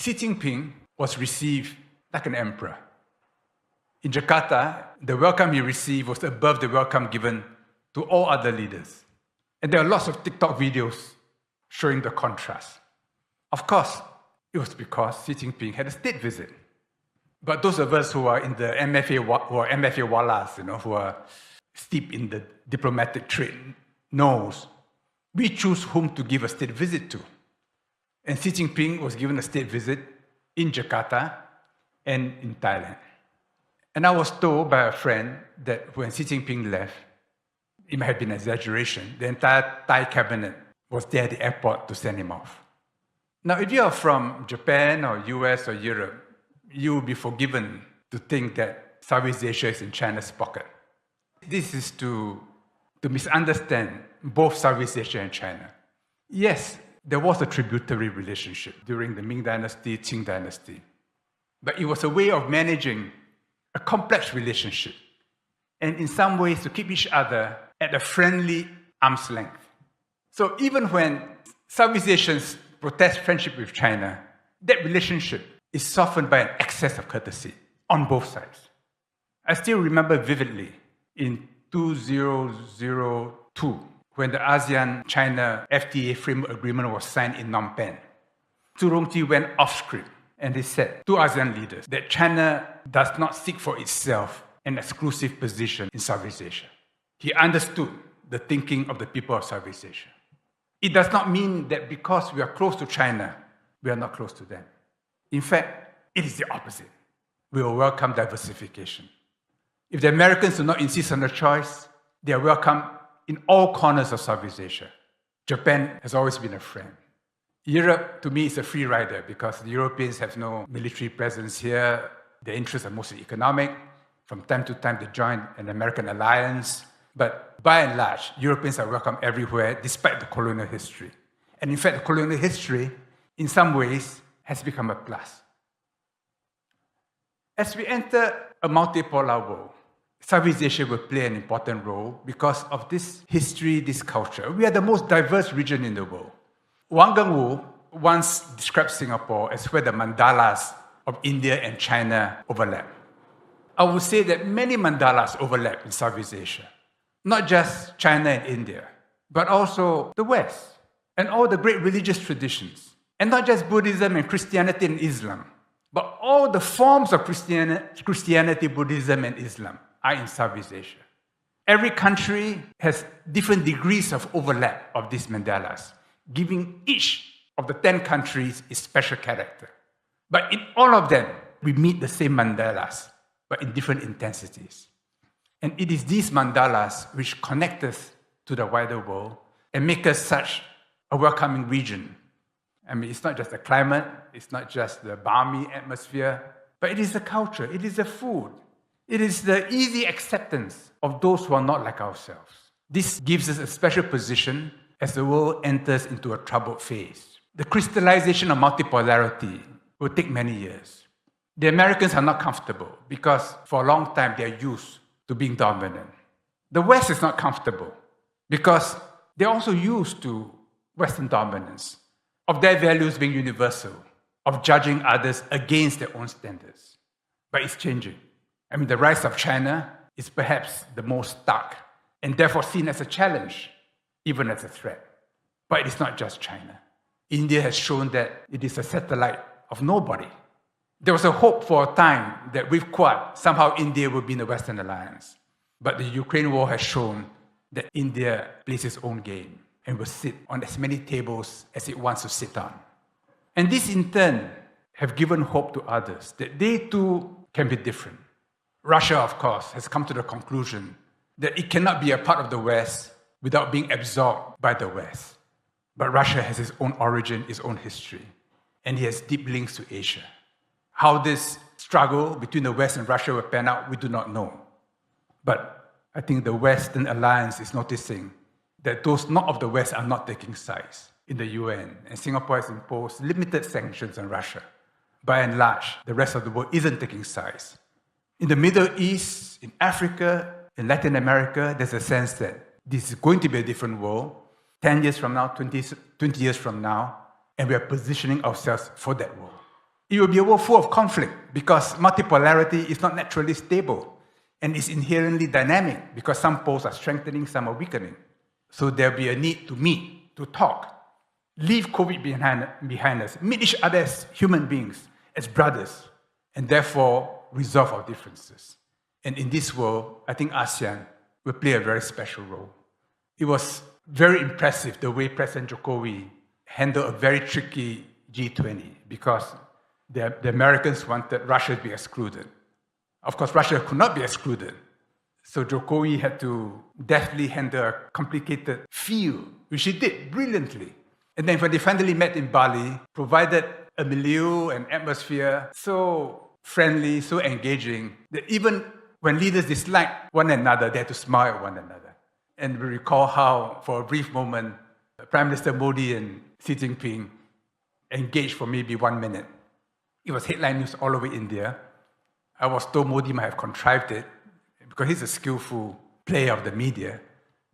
Xi Jinping was received like an emperor. In Jakarta, the welcome he received was above the welcome given to all other leaders. And there are lots of TikTok videos showing the contrast. Of course, it was because Xi Jinping had a state visit. But those of us who are in the MFA Wallas, who are steeped in the diplomatic trade, knows we choose whom to give a state visit to. And Xi Jinping was given a state visit in Jakarta and in Thailand. And I was told by a friend that when Xi Jinping left, it might have been an exaggeration, the entire Thai cabinet was there at the airport to send him off. Now, if you are from Japan or US or Europe, you will be forgiven to think that Southeast Asia is in China's pocket. This is to misunderstand both Southeast Asia and China. Yes, there was a tributary relationship during the Ming Dynasty, Qing Dynasty, but it was a way of managing a complex relationship, and in some ways to keep each other at a friendly arm's length. So even when Southeast Asians protest friendship with China, that relationship is softened by an excess of courtesy on both sides. I still remember vividly in 2002, when the ASEAN-China FTA framework agreement was signed in Phnom Penh. Zhu Rongji went off script and he said to ASEAN leaders that China does not seek for itself an exclusive position in Southeast Asia. He understood the thinking of the people of Southeast Asia. It does not mean that because we are close to China, we are not close to them. In fact, it is the opposite. We will welcome diversification. If the Americans do not insist on a choice, they are welcome in all corners of Southeast Asia. Japan has always been a friend. Europe, to me, is a free rider because the Europeans have no military presence here. Their interests are mostly economic. From time to time, they join an American alliance. But by and large, Europeans are welcome everywhere, despite the colonial history. And in fact, the colonial history, in some ways, has become a plus. As we enter a multipolar world, Southeast Asia will play an important role because of this history, this culture. We are the most diverse region in the world. Wang Gungwu once described Singapore as where the mandalas of India and China overlap. I would say that many mandalas overlap in Southeast Asia. Not just China and India, but also the West and all the great religious traditions. And not just Buddhism and Christianity and Islam, but all the forms of Christianity, Buddhism, and Islam are in Southeast Asia. Every country has different degrees of overlap of these mandalas, giving each of the 10 countries its special character. But in all of them, we meet the same mandalas, but in different intensities. And it is these mandalas which connect us to the wider world and make us such a welcoming region. I mean, it's not just the climate, it's not just the balmy atmosphere, but it is the culture, it is the food, it is the easy acceptance of those who are not like ourselves. This gives us a special position as the world enters into a troubled phase. The crystallization of multipolarity will take many years. The Americans are not comfortable because for a long time they are used to being dominant. The West is not comfortable because they're also used to Western dominance, of their values being universal, of judging others against their own standards. But it's changing. I mean, the rise of China is perhaps the most stark and therefore seen as a challenge, even as a threat. But it's not just China. India has shown that it is a satellite of nobody. There was a hope for a time that with Quad, somehow India would be in the Western alliance. But the Ukraine war has shown that India plays its own game and will sit on as many tables as it wants to sit on. And this, in turn, have given hope to others that they too can be different. Russia, of course, has come to the conclusion that it cannot be a part of the West without being absorbed by the West. But Russia has its own origin, its own history, and it has deep links to Asia. How this struggle between the West and Russia will pan out, we do not know. But I think the Western alliance is noticing that those not of the West are not taking sides in the UN, and Singapore has imposed limited sanctions on Russia. By and large, the rest of the world isn't taking sides. In the Middle East, in Africa, in Latin America, there's a sense that this is going to be a different world, 10 years from now, 20 years from now, and we are positioning ourselves for that world. It will be a world full of conflict because multipolarity is not naturally stable and is inherently dynamic because some poles are strengthening, some are weakening. So there'll be a need to meet, to talk, leave COVID behind us, meet each other as human beings, as brothers, and therefore resolve our differences. And in this world, I think ASEAN will play a very special role. It was very impressive the way President Jokowi handled a very tricky G20 because the Americans wanted Russia to be excluded. Of course, Russia could not be excluded. So Jokowi had to deftly handle a complicated field, which he did brilliantly. And then when they finally met in Bali, provided a milieu and atmosphere so friendly, so engaging, that even when leaders disliked one another, they had to smile at one another. And we recall how, for a brief moment, Prime Minister Modi and Xi Jinping engaged for maybe 1 minute. It was headline news all over India. I was told Modi might have contrived it because he's a skillful player of the media.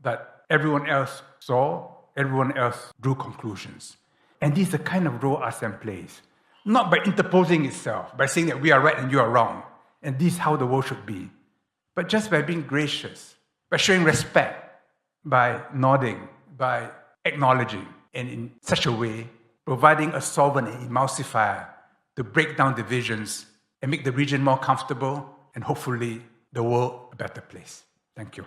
But everyone else saw, everyone else drew conclusions. And this is the kind of role ASEAN plays. Not by interposing itself, by saying that we are right and you are wrong, and this is how the world should be. But just by being gracious, by showing respect, by nodding, by acknowledging, and in such a way, providing a solvent and emulsifier to break down divisions and make the region more comfortable and hopefully the world a better place. Thank you.